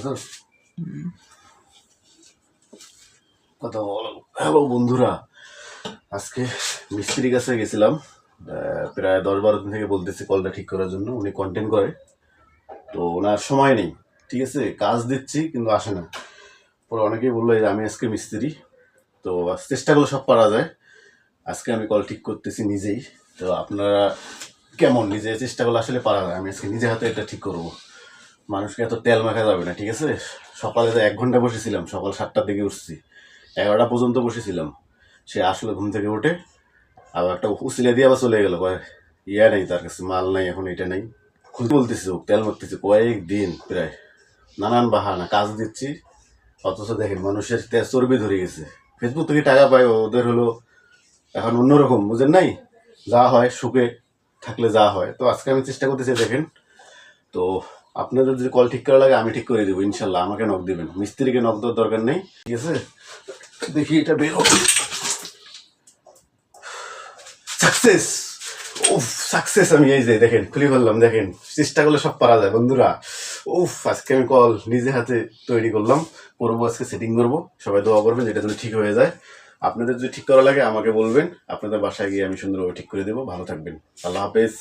তো কথা বল। হ্যালো বন্ধুরা, আজকে মিস্ত্রির কাছে গেছিলাম। প্রায় 10-12 দিন থেকে বলতেছি কলটা ঠিক করার জন্য। উনি কন্টেন্ট করে, তো ওনার সময় নেই। ঠিক আছে, কাজ দিচ্ছি কিন্তু আসে না। পরে অনেকেই বললো যে আমি আজকে মিস্ত্রি, তো চেষ্টা করলে সব পারা যায়। আজকে আমি কল ঠিক করতেছি নিজেই। তো আপনারা কেমন, নিজে চেষ্টা করলে আসলে পারা যায়। আমি আজকে নিজে হাতে এটা ঠিক করবো। মানুষকে এত তেল মাখা যাবে না, ঠিক আছে। সকালে তো 1 ঘন্টা বসেছিলাম, সকাল 7টার দিকে উঠছি, 11টা পর্যন্ত বসেছিলাম। সে আসলে ঘুম থেকে উঠে আবার একটা উচিলে দিয়ে আবার চলে গেল। ইয়া নেই তার কাছে, মাল নাই, এখন এটা নেই। খুলতে বলতেছি, তেল মারতেছি কয়েকদিন, প্রায় নানান বাহানা, কাজ দিচ্ছি। অথচ দেখেন মানুষের তেজ চর্বি ধরে গেছে। ফেসবুক থেকে টাকা পায়, ওদের হলো এখন অন্যরকম, বুঝেন নাই। যা হয় সুখে থাকলে যা হয়। তো আজকে আমি চেষ্টা করতেছি, দেখেন। তো আপনাদের যদি কল ঠিক করা লাগে আমি ঠিক করে দেবো ইনশাল্লাহ। আমাকে নক দিবেন, মিস্ত্রিকে নক দেওয়ার দরকার নেই, ঠিক আছে। দেখি এটা বেরো। সাকসেস, উফ সাকসেস। আমি এই যে দেখেন খুলে ফেললাম, দেখেন। চেষ্টা করলে সব পারা যায় বন্ধুরা। উফ, আজকে আমি কল নিজে হাতে তৈরি করলাম, করবো আজকে, সেটিং করবো। সবাই দোয়া করবেন যেটা যদি ঠিক হয়ে যায়। আপনাদের যদি ঠিক করা লাগে আমাকে বলবেন, আপনাদের বাসায় গিয়ে আমি সুন্দরভাবে ঠিক করে দেবো। ভালো থাকবেন, আল্লাহ হাফেজ।